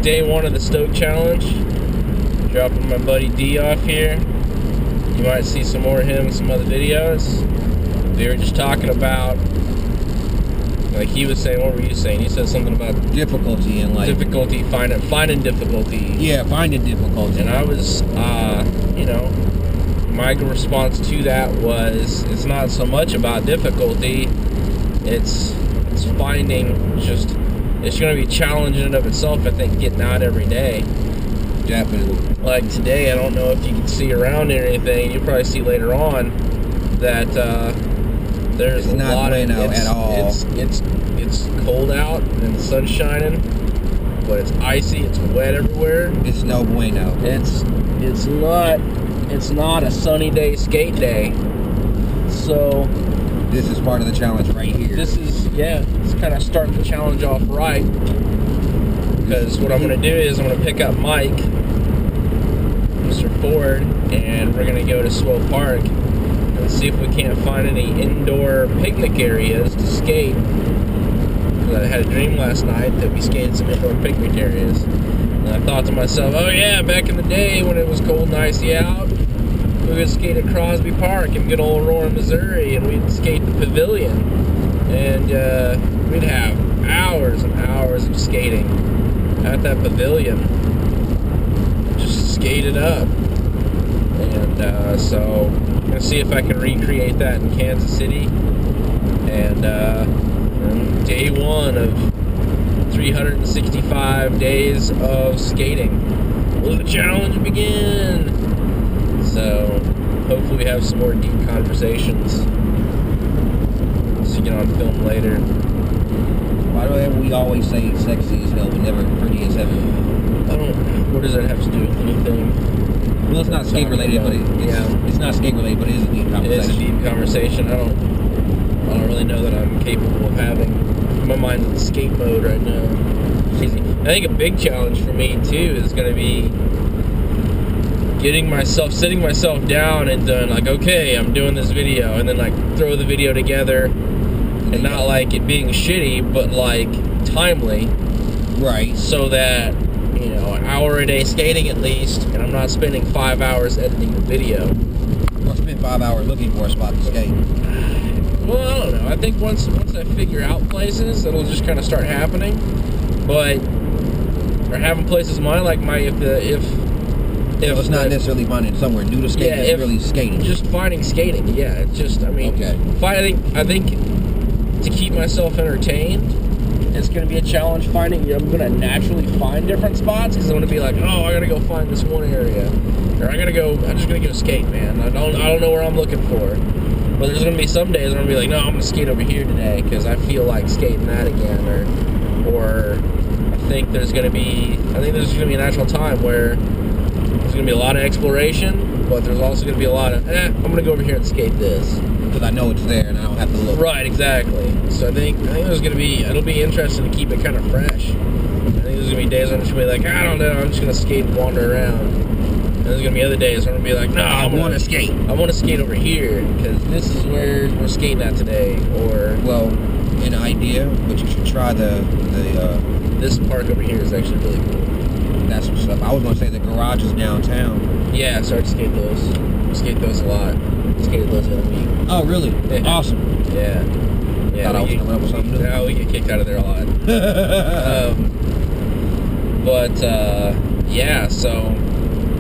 day one of the Stoke challenge. Dropping my buddy D off here. You might see some more of him in some other videos. We were just talking about, like he was saying, what were you saying? You said something about difficulty in life. Difficulty, finding difficulty. Yeah, finding difficulty. And I was, my response to that was, it's not so much about difficulty. It's finding just, it's going to be a challenge in and of itself, I think, getting out every day. Definitely. Like today, I don't know if you can see around or anything. You'll probably see later on that there's a lot of at all. It's cold out and the sun's shining, but it's icy. It's wet everywhere. It's no bueno. It's not a sunny day, skate day. So this is part of the challenge right here. It's kind of starting the challenge off right. Because what I'm going to do is I'm going to pick up Mike, Mr. Ford, and we're going to go to Swope Park and see if we can't find any indoor picnic areas to skate. Because I had a dream last night that we skated some indoor picnic areas. And I thought to myself, oh yeah, back in the day when it was cold and icy out, we would skate at Crosby Park in good old Aurora, Missouri, and we'd skate the pavilion. And we'd have hours and hours of skating at that pavilion, just skate it up. And so I'm gonna see if I can recreate that in Kansas City. And day one of 365 days of skating, will the challenge begin? So hopefully we have some more deep conversations so you get on film later. Why do we always say sexy as hell but never pretty as heaven? What does that have to do with anything? Well, it's not skate related, but it's not skate related, but it is a deep conversation. It is a deep conversation. I don't really know that I'm capable of having. My mind's in skate mode right now. I think a big challenge for me too is going to be sitting myself down and doing like, okay, I'm doing this video, and then like throw the video together. And not like it being shitty, but like timely. Right. So that, an hour a day skating at least, and I'm not spending 5 hours editing the video. Or spend 5 hours looking for a spot to skate. Well, I don't know. I think once I figure out places, it'll just kind of start happening. But, or having places in mind, like if it's not necessarily finding somewhere new to skate, it's really skating. Just finding skating, yeah. It's just, okay. I think to keep myself entertained, it's going to be a challenge finding. I'm going to naturally find different spots because I'm going to be like, oh, I got to go find this one area, or I'm just going to go skate, man. I don't know where I'm looking for. But there's going to be some days where I'm going to be like, no, I'm going to skate over here today because I feel like skating that again, or I think there's going to be a natural time where there's going to be a lot of exploration, but there's also going to be a lot of, I'm going to go over here and skate this. Because I know it's there and I don't have to look. Right, exactly. So I think it'll be interesting to keep it kind of fresh. I think there's going to be days I'm just going to be like, I don't know, I'm just going to skate and wander around. And there's going to be other days where I'm going to be like, no, I want to skate. I want to skate over here because this is where we're skating at today. Or, well, an idea, but you should try this park over here is actually really cool. That's what's up. I was going to say the garages downtown. Yeah, I started to skate those. I skate those a lot. Skated those the other week. Oh, really? Yeah. Awesome. Yeah. Thought I was coming up with something new. Yeah, we get kicked out of there a lot. Yeah, so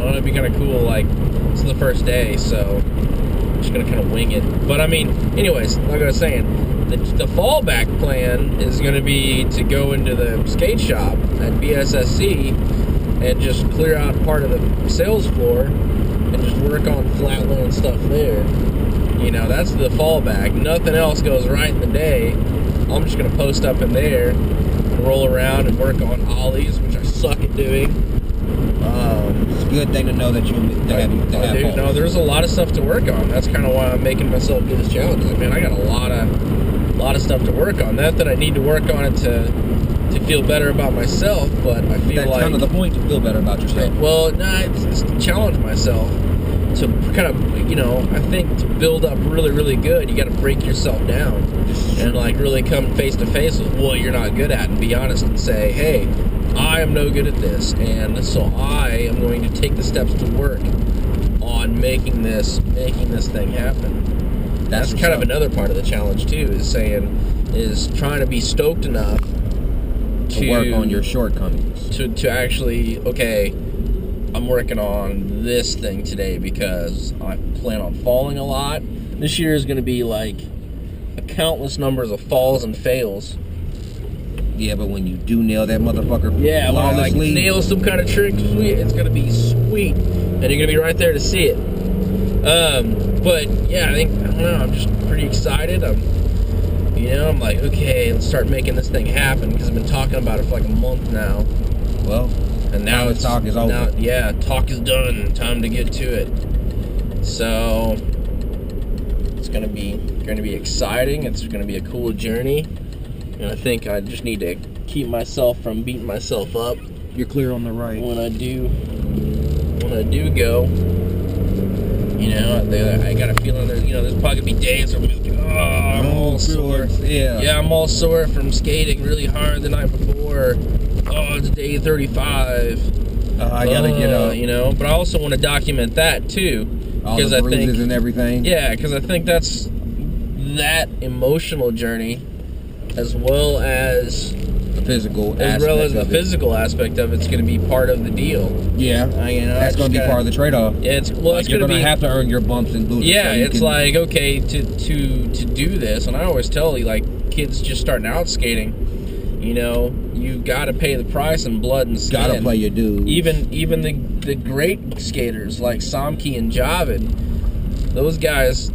it'd be kind of cool. Like, it's the first day, so I'm just going to kind of wing it. But, anyways, like I was saying, the fallback plan is going to be to go into the skate shop at BSSC and just clear out part of the sales floor and just work on flatland stuff there. That's the fallback. Nothing else goes right in the day. I'm just going to post up in there and roll around and work on ollies, which I suck at doing. It's a good thing to know that No, there's a lot of stuff to work on. That's kind of why I'm making myself do this challenge. I got a lot of stuff to work on. Not that I need to work on it to feel better about myself, but I feel that's kind of the point, to feel better about yourself. Well, it's to challenge myself to kind of, I think to build up really, really good, you got to break yourself down and like really come face to face with what you're not good at and be honest and say, hey, I am no good at this, and so I am going to take the steps to work on making this thing happen. That's kind of another part of the challenge too, is trying to be stoked enough to work on your shortcomings. To actually, okay, I'm working on this thing today because I plan on falling a lot. This year is going to be like a countless numbers of falls and fails. Yeah, but when you do nail that motherfucker, yeah, when I like nail some kind of trick, sweet, it's gonna be sweet, and you're gonna be right there to see it. But yeah, I don't know, I'm just pretty excited. I'm like, okay, let's start making this thing happen because I've been talking about it for like a month now. Well, and now talk is over. Yeah, talk is done. Time to get to it. So it's gonna be exciting. It's gonna be a cool journey. And I think I just need to keep myself from beating myself up. You're clear on the right. When I do go, I got a feeling there's probably gonna be days where I'm like, I'm all sore. Yeah, I'm all sore from skating really hard the night before. Oh, it's day 35. I gotta get up. But I also want to document that too. All the bruises and everything. Yeah, because I think that's that emotional journey, as well as the physical aspect of it's going to be part of the deal. Yeah, that's going to be part of the trade-off. Yeah, it's you're going to have to earn your bumps and bruises. Yeah, so it's like, okay, to do this, and I always tell like kids just starting out skating, you've got to pay the price in blood and skin. Got to play your dues. Even the great skaters like Samke and Javid. Those guys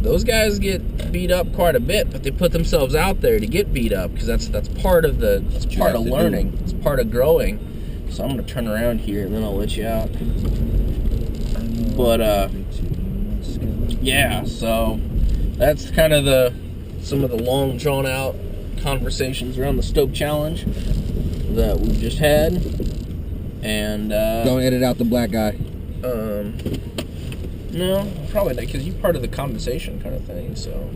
get beat up quite a bit, but they put themselves out there to get beat up because that's part of learning. It's part of growing. So I'm gonna turn around here and then I'll let you out. But yeah, so that's kind of some of the long drawn out conversations around the Stoke Challenge that we've just had. And don't edit out the black guy. No, probably not, because you're part of the compensation kind of thing, so...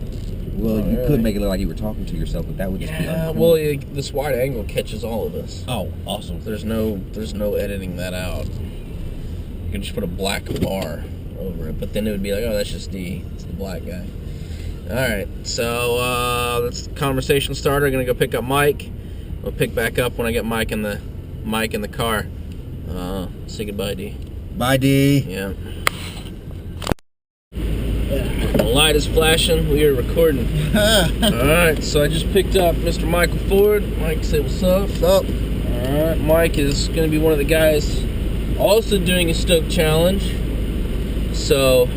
Well, you could make it look like you were talking to yourself, but that would just be uncool. Well, this wide angle catches all of us. Oh, awesome. There's no editing that out. You can just put a black bar over it, but then it would be like, oh, that's just it's the black guy. Alright, so that's the conversation starter. I'm going to go pick up Mike. We'll pick back up when I get Mike in the car. Say goodbye, D. Bye, D. Yeah. The light is flashing. We are recording. Alright, so I just picked up Mr. Michael Ford. Mike, say what's up. What's up? Alright, Mike is going to be one of the guys also doing a Stoke Challenge. So,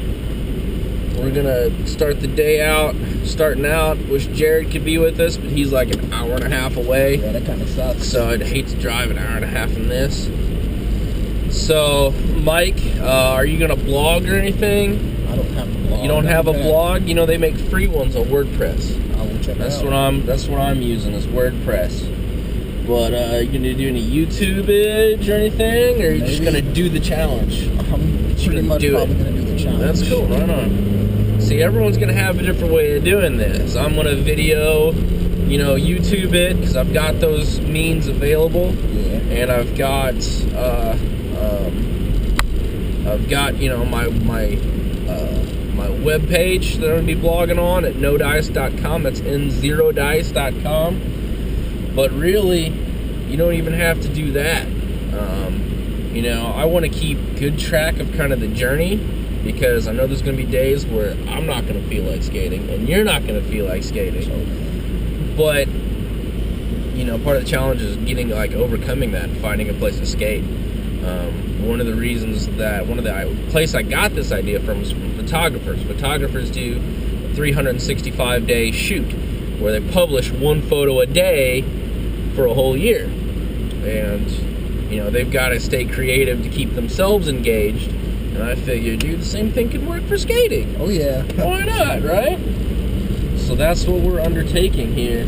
we're going to start the day out, starting out. Wish Jared could be with us, but he's like an hour and a half away. Yeah, that kind of sucks. So, I'd hate to drive an hour and a half in this. So, Mike, are you going to blog or anything? I don't have a blog. You don't have a blog? They make free ones on WordPress. I will check that's it out. That's what I'm using is WordPress. But you gonna do any YouTube-age or anything, or are you just gonna do the challenge? I'm pretty much probably gonna do the challenge. That's cool. Right on. See, everyone's gonna have a different way of doing this. I'm gonna video, YouTube it because I've got those means available. Yeah. And I've got my web page that I'm going to be blogging on at nodice.com. That's n0dice.com. But really, you don't even have to do that. I want to keep good track of kind of the journey because I know there's going to be days where I'm not going to feel like skating and you're not going to feel like skating. But, part of the challenge is overcoming that and finding a place to skate. One of the place I got this idea from was from photographers. Photographers do a 365-day shoot where they publish one photo a day for a whole year. And, they've got to stay creative to keep themselves engaged. And I figured, the same thing could work for skating. Oh, yeah. Why not, right? So that's what we're undertaking here.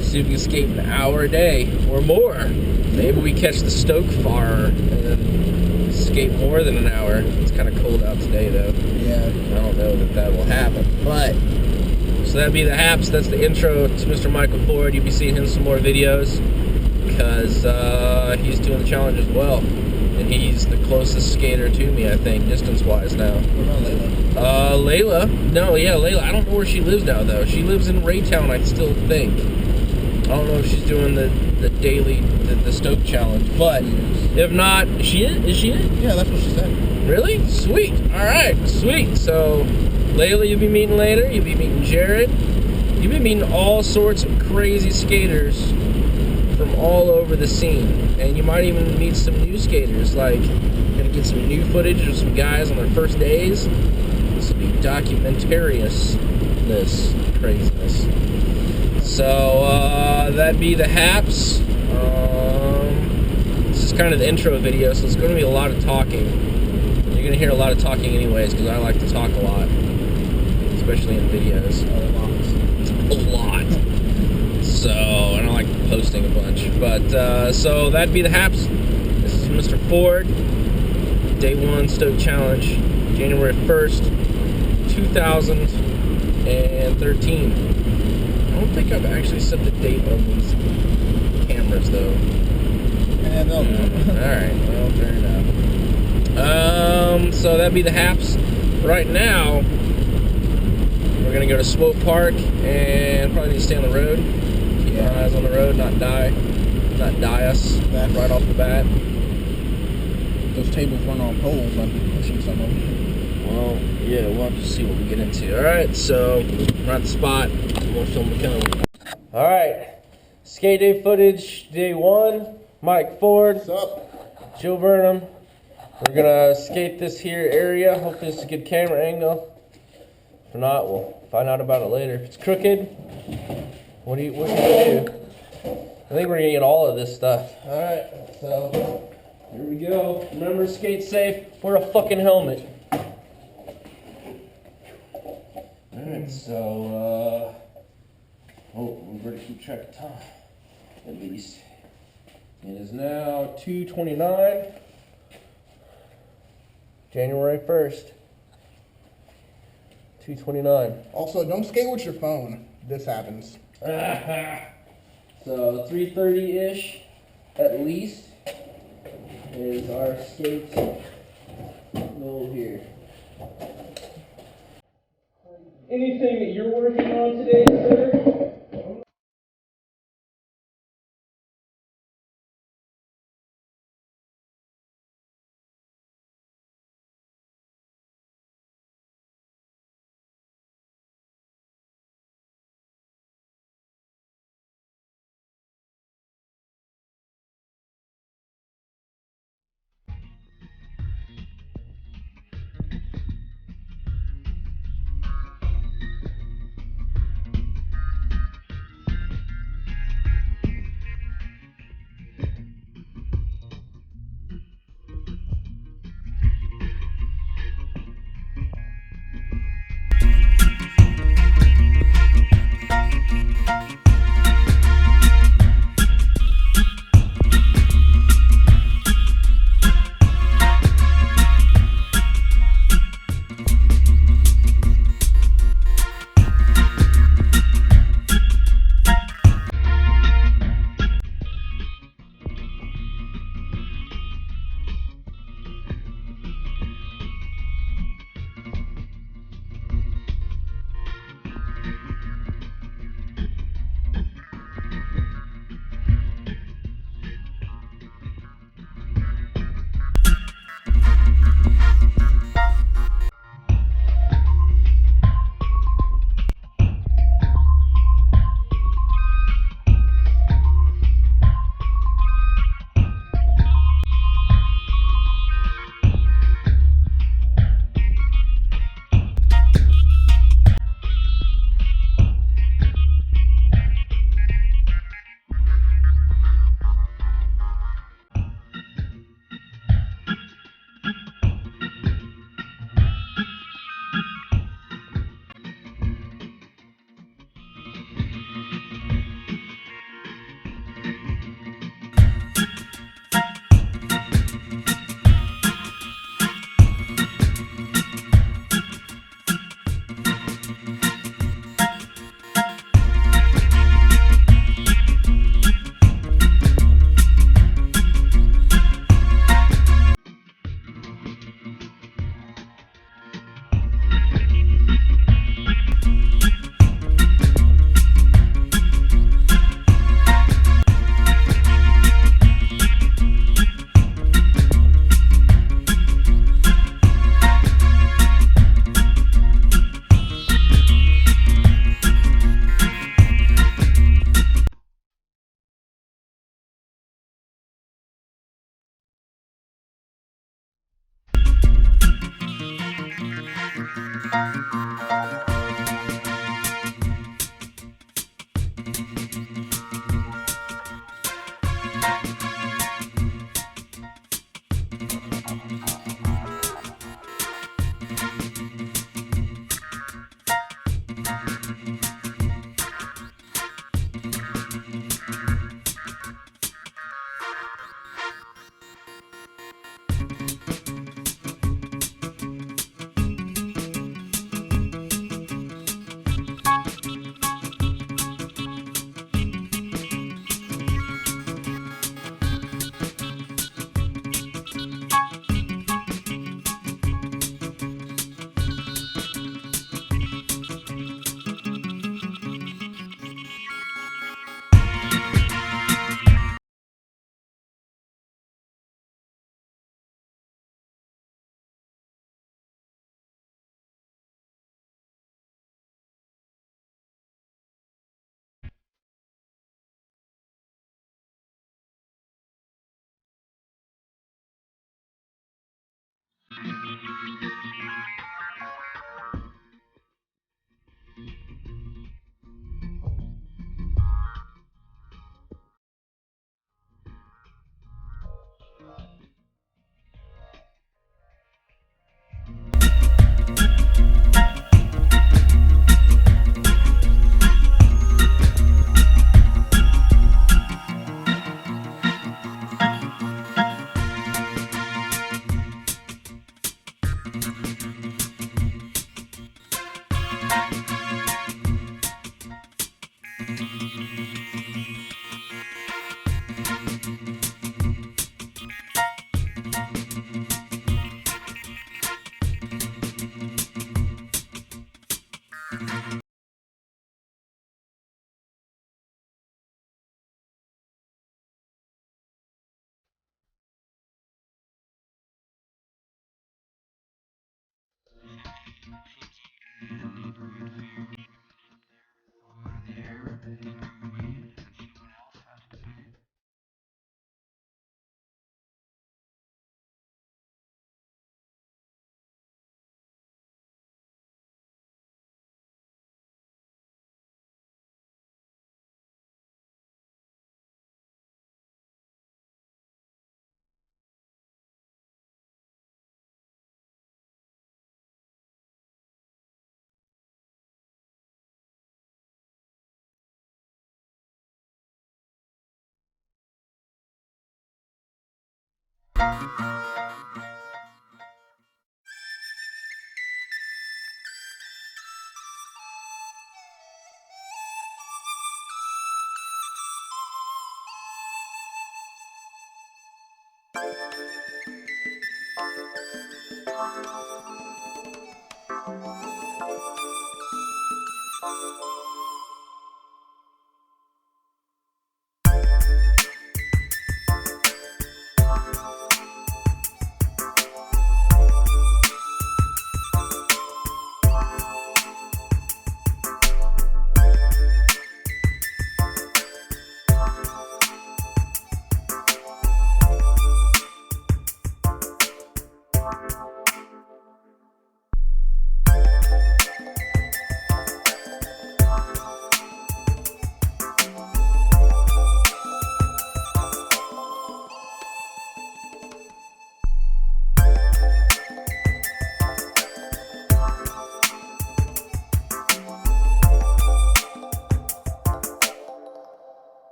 See if we can skate an hour a day or more. Maybe we catch the Stoke far and then skate more than an hour. It's kind of cold out today, though. Yeah. I don't know that will happen. But, so that'd be the haps. That's the intro to Mr. Michael Ford. You'll be seeing him some more videos because he's doing the challenge as well. And he's the closest skater to me, I think, distance-wise now. What about Layla? Layla. No, yeah, Layla. I don't know where she lives now, though. She lives in Raytown, I still think. I don't know if she's doing the daily, the Stoke challenge. But if not, is she in? Is she in? Yeah, that's what she said. Really? Sweet. All right, sweet. So, Layla, you'll be meeting later. You'll be meeting Jared. You'll be meeting all sorts of crazy skaters from all over the scene. And you might even meet some new skaters. Like, you're going to get some new footage of some guys on their first days. This will be documentarious, this craziness. So, that'd be the Haps. This is kind of the intro video, so it's going to be a lot of talking. You're going to hear a lot of talking anyways, because I like to talk a lot. Especially in videos. A lot. So, and I like posting a bunch. But, so that'd be the Haps. This is Mr. Ford. Day 1 Stoke Challenge. January 1st, 2013. I don't think I've actually set the date on these cameras, though. Yeah, no. Alright, well, fair enough. So that'd be the Haps. Right now, we're gonna go to Swope Park and probably need to stay on the road. Keep our eyes on the road, not die us right off the bat. Those tables run on poles. I'm pushing some of them. Well, yeah, we'll have to see what we get into. Alright, so we're at the spot. More film to come. Alright, skate day footage, day 1. Mike Ford. What's up? Joe Burnham. We're gonna skate this here area. Hopefully it's a good camera angle. If not, we'll find out about it later. If it's crooked, what are you gonna do? I think we're gonna get all of this stuff. Alright, so here we go. Remember, skate safe, wear a fucking helmet. Alright, so we better keep track of time. At least. It is now 2:29, January 1st, 2:29. Also, don't skate with your phone. This happens. So 3:30-ish, at least, is our skate goal here. Anything that you're working on today, sir?